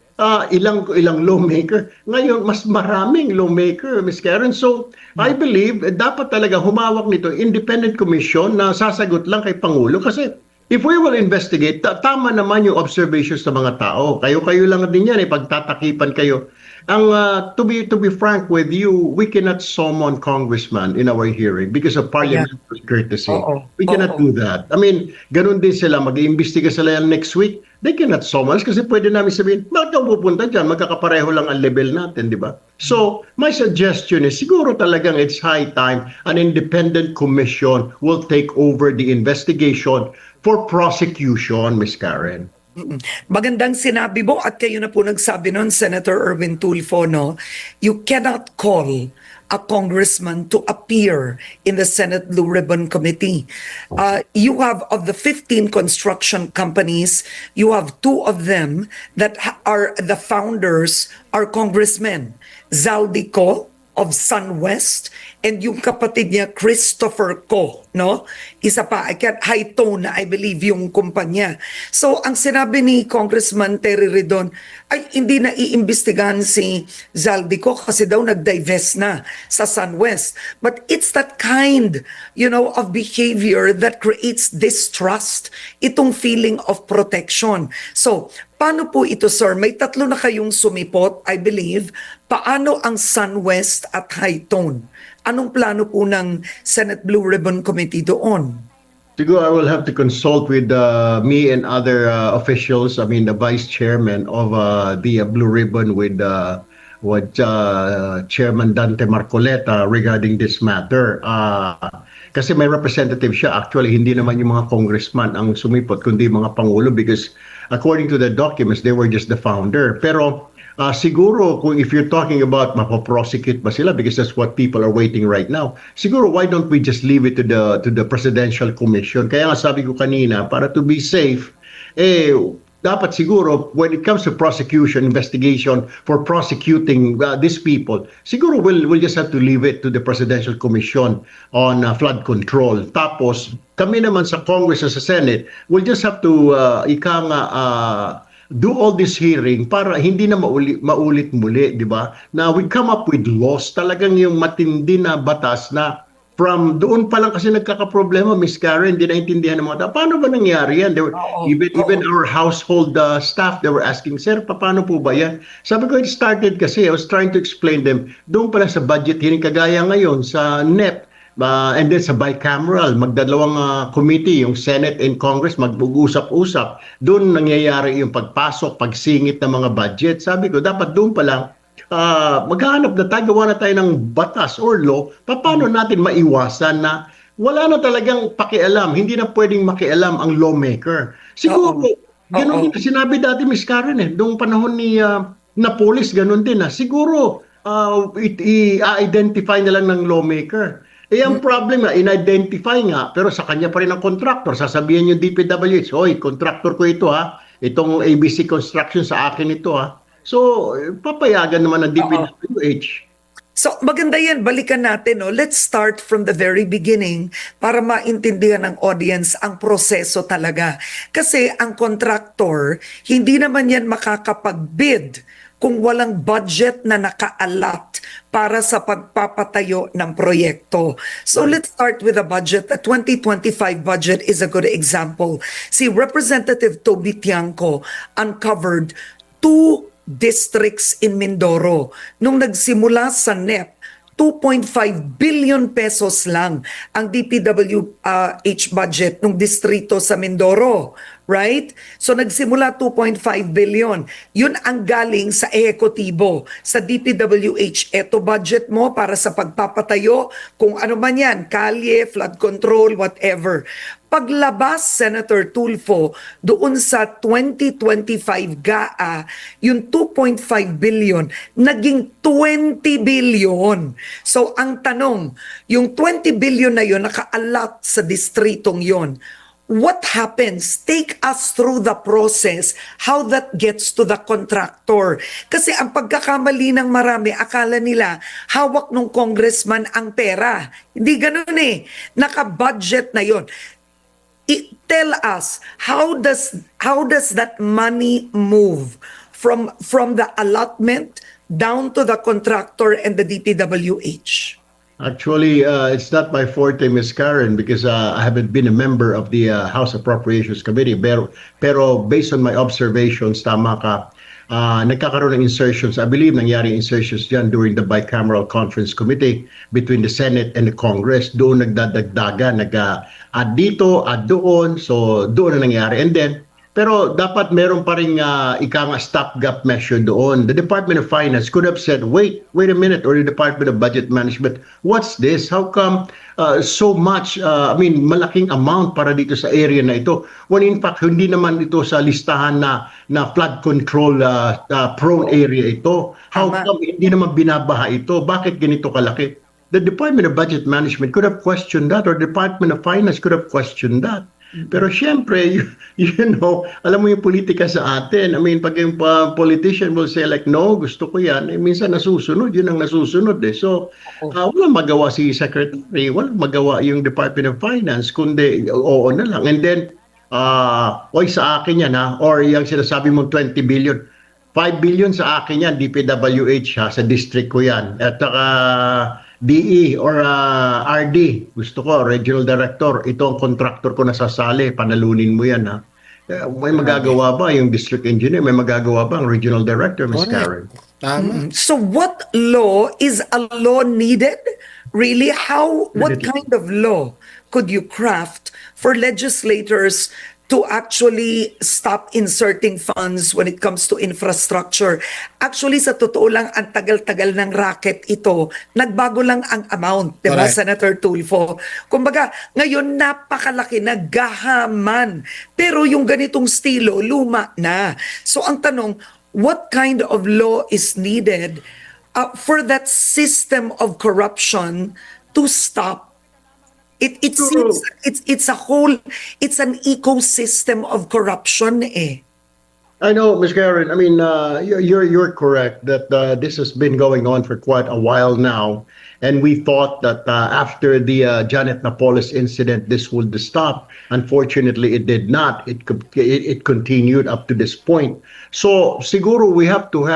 ilang lawmaker. Ngayon, mas maraming lawmaker, Ms. Karen. So, I believe, dapat talaga humawak nito, independent commission na sasagot lang kay Pangulo. Kasi, if we will investigate, tama naman yung observations ng mga tao. Kayo-kayo lang din yan, pagtatakipan kayo. To be frank with you, we cannot summon congressman in our hearing because of parliamentary courtesy. We cannot do that. I mean, ganun din sila, mag-iimbestiga sila yan next week. They cannot summon us kasi pwede namin sabihin, bakit ka pupunta dyan? Magkakapareho lang ang level natin, di ba? So, my suggestion is, siguro talagang it's high time an independent commission will take over the investigation for prosecution, Ms. Karen. Magandang sinabi mo at kayo na po nagsabi nun, Senator Erwin Tulfo, no? You cannot call a congressman to appear in the Senate Blue Ribbon Committee. You have, of the 15 construction companies, you have 2 of them that are the founders are congressmen. Zaldico of SunWest and yung kapatid niya Christopher Co, no? Isa pa, High Tone, I believe, yung kumpanya. So, ang sinabi ni Congressman Terry Redon ay hindi na iimbestigahan si Zaldico kasi daw nag-divest na sa SunWest. But it's that kind, of behavior that creates distrust, itong feeling of protection. So, paano po ito, sir? May 3 na kayong sumipot, I believe. Paano ang SunWest at High Tone? Anong plano po ng Senate Blue Ribbon Committee doon? Siguro I will have to consult with me and other officials. I mean, the vice chairman of the Blue Ribbon with Chairman Dante Marcoleta regarding this matter. Kasi may representative siya. Actually, hindi naman yung mga congressman ang sumipot, kundi mga pangulo because according to the documents, they were just the founder. Pero siguro, if you're talking about mapoprosecute ba sila because that's what people are waiting right now, siguro why don't we just leave it to the Presidential Commission? Kaya nga sabi ko kanina, para to be safe, dapat siguro when it comes to prosecution, investigation for prosecuting these people, siguro we'll just have to leave it to the Presidential Commission on flood control. Tapos, kami naman sa Congress at sa Senate, we'll just have to do all this hearing para hindi na maulit muli, di ba? Na we come up with laws, talagang yung matindi na batas na from doon pa lang kasi nagkakaproblema, Miss Karen, hindi naintindihan ng mga tao. Paano ba nangyari yan? Even our household staff, they were asking, sir, paano po ba yan? Sabi ko, it started kasi, I was trying to explain them, doon pala sa budget hearing kagaya ngayon sa NEP, and then sa bicameral, magdalawang committee, yung Senate and Congress, mag-usap-usap. Doon nangyayari yung pagpasok, pagsingit ng mga budget. Sabi ko, dapat doon pa lang, maghahanap na tayo, gawa na tayo ng batas or law, paano natin maiwasan na wala na talagang pakialam, hindi na pwedeng makialam ang lawmaker. Siguro, ganun din, sinabi dati, Miss Karen, noong panahon ni Napoles, ganun din. Siguro, i-identify na lang ng lawmaker. Ang problem nga, in-identify nga, pero sa kanya pa rin ang contractor. Sasabihin yung DPWH, hoy, contractor ko ito ha. Itong ABC Construction sa akin ito ha. So, papayagan naman ng DPWH. So, maganda yan. Balikan natin. No? Let's start from the very beginning para maintindihan ng audience ang proseso talaga. Kasi ang contractor, hindi naman yan makakapag-bid kung walang budget na nakaalat para sa pagpapatayo ng proyekto. So let's start with the budget. The 2025 budget is a good example. Si Representative Toby Tiangco uncovered 2 districts in Mindoro. Nung nagsimula sa NEP, 2.5 billion pesos lang ang DPWH budget ng distrito sa Mindoro. Right? So nagsimula 2.5 billion. Yun ang galing sa ehekutibo, sa DPWH. Eto budget mo para sa pagpapatayo, kung ano man yan, kalye, flood control, whatever. Paglabas, Senator Tulfo, doon sa 2025 GAA, yung 2.5 billion, naging 20 billion. So ang tanong, yung 20 billion na yun, nakaalat sa distritong yon. what happens? Take us through the process, how that gets to the contractor. Kasi ang pagkakamali ng marami, akala nila hawak ng congressman ang pera. Hindi ganun eh. Naka-budget na yon. Tell us, how does that money move from the allotment down to the contractor and the DPWH? Actually, it's not my forte, Ms. Karen, because I haven't been a member of the House Appropriations Committee. Pero based on my observations, tama ka, nagkakaroon ng insertions. I believe nangyari insertions dyan during the bicameral conference committee between the Senate and the Congress. Doon nagdadagdagan, add dito, add doon. So doon na nangyari. And then, pero dapat meron pa rin stopgap measure doon. The Department of Finance could have said, wait a minute, or the Department of Budget Management, what's this? How come so much, malaking amount para dito sa area na ito? When in fact, hindi naman ito sa listahan na flood control prone area ito. How come hindi naman binabaha ito? Bakit ganito kalaki? The Department of Budget Management could have questioned that, or the Department of Finance could have questioned that. Pero syempre, you know, alam mo yung politika sa atin. Pag yung politician will say like, no, gusto ko yan. Minsan nasusunod, yun ang nasusunod eh. So, walang magawa si Secretary, walang magawa yung Department of Finance, kundi oo na lang. And then, oy sa akin yan ha, or yung sinasabi mong 20 billion, 5 billion sa akin yan, DPWH ha, sa district ko yan. At DE or RD, gusto ko, Regional Director, ito ang contractor ko nasasali, panalunin mo yan ha. May magagawa ba yung District Engineer? May magagawa ba ang Regional Director, Ms. Karen? Tama. So what law is a law needed? Really, what kind of law could you craft for legislators to actually stop inserting funds when it comes to infrastructure? Actually, sa totoo lang, ang tagal-tagal ng racket ito. Nagbago lang ang amount, di ba, Correct. Senator Tulfo? Kumbaga, ngayon napakalaki, naggahaman. Pero yung ganitong estilo, luma na. So ang tanong, what kind of law is needed for that system of corruption to stop? It seems it's an ecosystem of corruption eh. I know, Ms. Karen. You're correct that this has been going on for quite a while now, and we thought that after the Janet Napoles incident, this would stop. Unfortunately, it did not. It continued up to this point. So, siguro we have to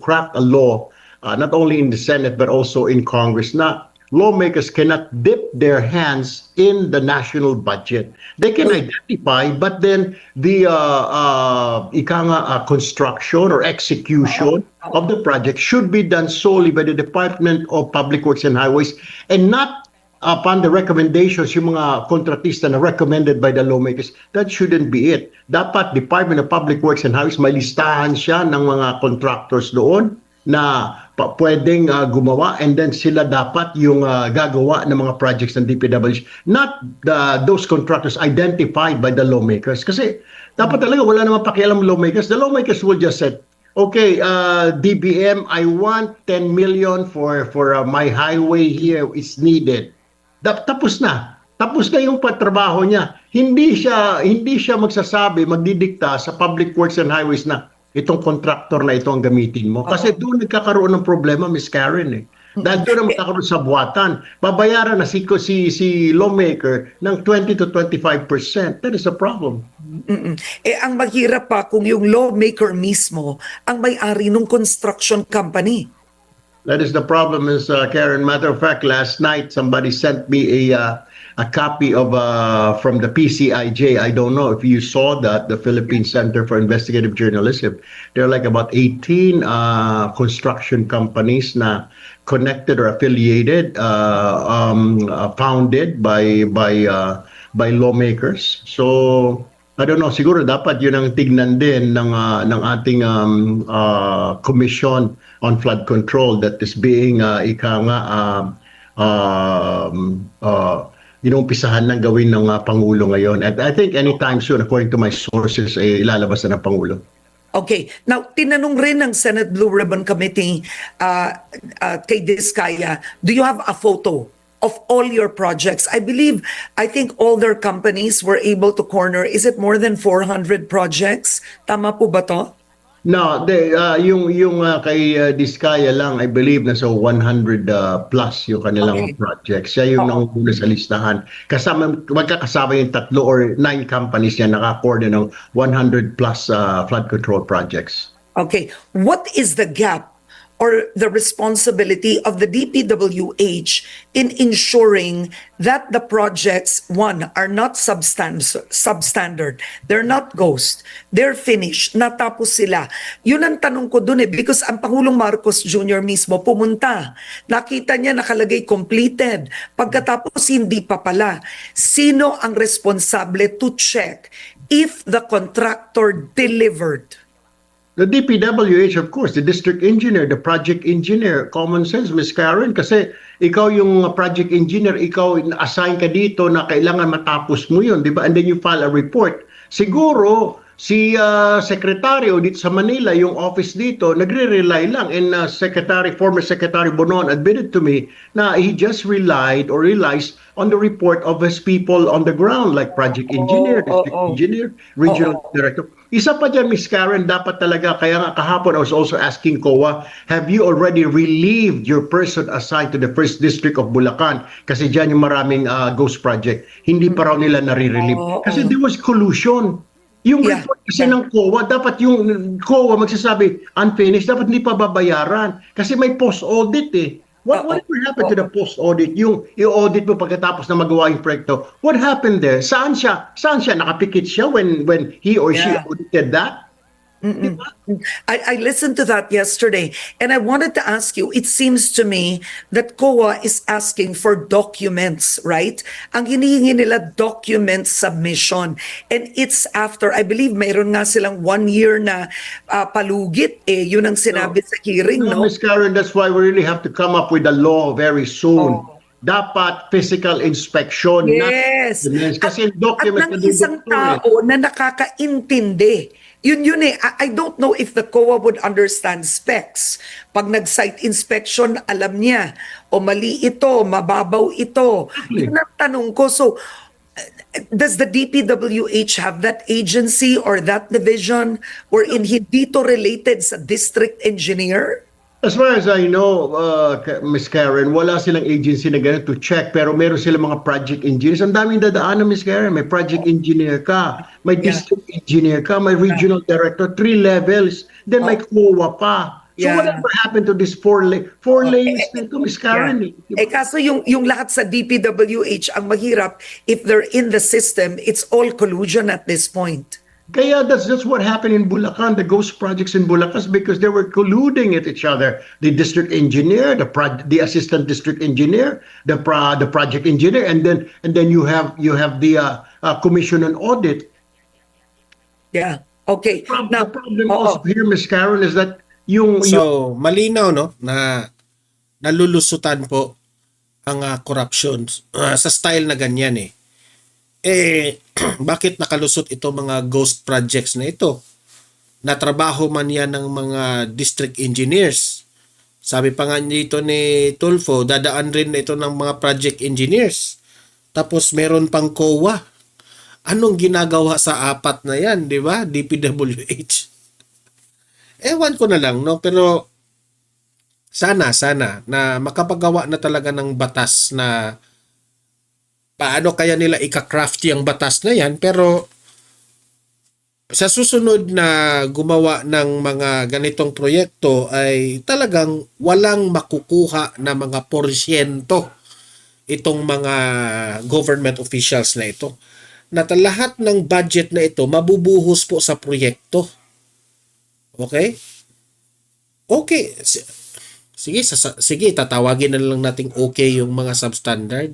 craft a law, not only in the Senate but also in Congress, na lawmakers cannot dip their hands in the national budget. They can identify, but then the construction or execution of the project should be done solely by the Department of Public Works and Highways, and not upon the recommendations, yung mga kontratista na recommended by the lawmakers. That shouldn't be it. Dapat Department of Public Works and Highways, may listahan siya ng mga contractors doon na pwedeng gumawa, and then sila dapat yung gagawa ng mga projects ng DPWH, not those contractors identified by the lawmakers. Kasi dapat talaga wala namang pakialam lawmakers. The lawmakers will just say, okay, DBM, I want 10 million for my highway here is needed. Tapos na yung patrabaho niya. Hindi siya magdidikta sa Public Works and Highways na itong contractor na ito ang gamitin mo. Kasi doon nagkakaroon ng problema, Ms. Karen eh. Dahil doon na magkakaroon sa buwatan. Babayaran na si lawmaker ng 20 to 25%. That is a problem. Ang maghirap pa kung yung lawmaker mismo ang may-ari ng construction company. That is the problem, Ms. Karen. Matter of fact, last night somebody sent me a copy of from the PCIJ. I don't know if you saw that, the Philippine Center for Investigative Journalism. There are like about 18 construction companies na connected or affiliated, founded by lawmakers. So I don't know, siguro dapat yun ang tignan din ng ating Commission on Flood Control that is being inumpisahan ng gawin ng Pangulo ngayon. And I think anytime soon, according to my sources, ilalabas na ng Pangulo. Okay. Now, tinanong rin ng Senate Blue Ribbon Committee kay Diskaya, do you have a photo of all your projects. I think all their companies were able to corner, is it more than 400 projects? Tama po ba to? No, yung kay Diskaya lang, I believe nasa 100 plus yung kanilang Okay. projects. Siya yung nangunguna sa listahan. Magkakasama yung 3 or 9 companies niya nakakorder ng 100 plus flood control projects. Okay, what is the gap or the responsibility of the DPWH in ensuring that the projects, one, are not substandard, they're not ghost, they're finished, natapos sila. Yun ang tanong ko dun because ang Pangulong Marcos Jr. mismo pumunta, nakita niya nakalagay completed, pagkatapos hindi pa pala. Sino ang responsable to check if the contractor delivered? The DPWH, of course, the district engineer, the project engineer, common sense, Miss Karen, kasi ikaw yung project engineer, ikaw assign ka dito na kailangan matapos mo yun, di ba? And then you file a report. Siguro, si Secretary dito sa Manila, yung office dito, nagre-rely lang. And former Secretary Bonon admitted to me na he just relied or relies on the report of his people on the ground, like project engineer, district engineer, regional director. Isa pa dyan, Miss Karen, dapat talaga, kaya nga kahapon I was also asking COA, have you already relieved your person assigned to the first district of Bulacan? Kasi dyan yung maraming ghost project. Hindi pa raw nila nare-relieve. Kasi there was collusion. Yung Yeah. report kasi ng COA, dapat yung COA magsasabi, unfinished, dapat hindi pa babayaran. Kasi may post-audit eh. Whatever happened to the post-audit? Yung i-audit mo pagkatapos na magawa yung proyekto. What happened there? Saan siya? Nakapikit siya when he or she Yeah. audited that? I listened to that yesterday, and I wanted to ask you, it seems to me that COA is asking for documents, right? Ang hinihingi nila document submission. And it's after, I believe, mayroon nga silang 1 year na palugit. Yun ang sinabi sa hearing, No, no? Ms. Karen, that's why we really have to come up with a law very soon. Dapat physical inspection. Yes. Kasi At document ng isang tao na nakakaintindi. Yun eh. I don't know if the COA would understand specs. Pag nag-site inspection, alam niya, o mali ito, mababaw ito. Yun ang tanong ko. So, does the DPWH have that agency or that division wherein hindi to related sa district engineer? As far as I know, Ms. Karen, wala silang agency na ganun to check, pero meron silang mga project engineers. Ang daming dadaanan, Ms. Karen. May project engineer ka, may district engineer ka, may regional director, 3 levels, then may COA pa. So Yeah. whatever happened to this four layers na ito, Ms. Karen? Kaso yung lahat sa DPWH, ang mahirap, if they're in the system, it's all collusion at this point. Kaya that's what happened in Bulacan, the ghost projects in Bulacan, because they were colluding at each other. The district engineer, the assistant district engineer, the project engineer, and then you have the commission on audit. Yeah. Okay. The problem also here, Ms. Karen, is that yung So, malinaw no na nalulusutan po ang corruption sa style na ganyan eh. Bakit nakalusot ito mga ghost projects na ito? Natrabaho man yan ng mga district engineers. Sabi pa nga dito ni Tulfo, dadaan rin ito ng mga project engineers. Tapos meron pang COA. Anong ginagawa sa apat na yan, di ba? DPWH. Ewan ko na lang, no? Pero sana na makapagawa na talaga ng batas na paano kaya nila ika-crafty ang batas na yan, pero sa susunod na gumawa ng mga ganitong proyekto ay talagang walang makukuha na mga porsyento itong mga government officials na ito. Na lahat ng budget na ito mabubuhos po sa proyekto. Okay? Okay. Sige, tatawagin na lang nating okay yung mga substandard.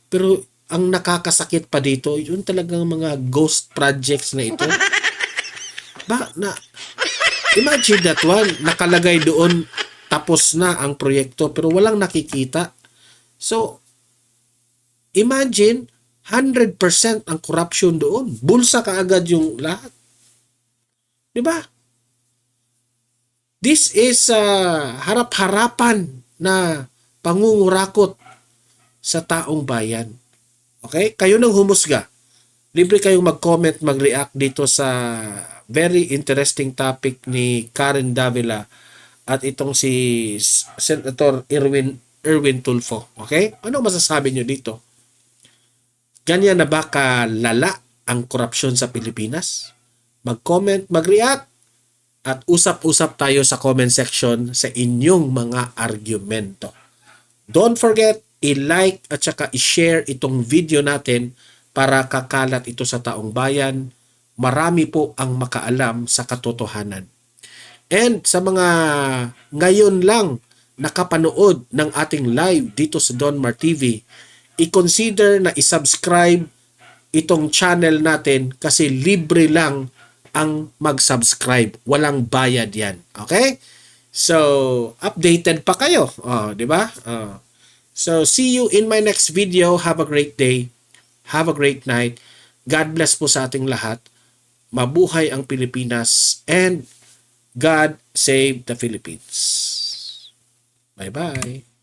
Pero ang nakakasakit pa dito, yun talagang mga ghost projects na ito. Imagine that one, nakalagay doon, tapos na ang proyekto, pero walang nakikita. So, imagine, 100% ang corruption doon. Bulsa kaagad yung lahat. Diba? This is harap-harapan na pangungurakot sa taong bayan. Okay? Kayo nang humusga. Libre kayong mag-comment, mag-react dito sa very interesting topic ni Karen Davila at itong si Senator Erwin Tulfo. Okay? Ano masasabi nyo dito? Ganyan na ba kalala ang korupsyon sa Pilipinas? Mag-comment, mag-react, at usap-usap tayo sa comment section sa inyong mga argumento. Don't forget, i-like at saka i-share itong video natin para kakalat ito sa taong bayan. Marami po ang makaalam sa katotohanan. And sa mga ngayon lang nakapanood ng ating live dito sa Donmar TV, i-consider na i-subscribe itong channel natin kasi libre lang ang mag-subscribe. Walang bayad yan. Okay? So, updated pa kayo. Di ba? So, see you in my next video. Have a great day. Have a great night. God bless po sa ating lahat. Mabuhay ang Pilipinas and God save the Philippines. Bye-bye.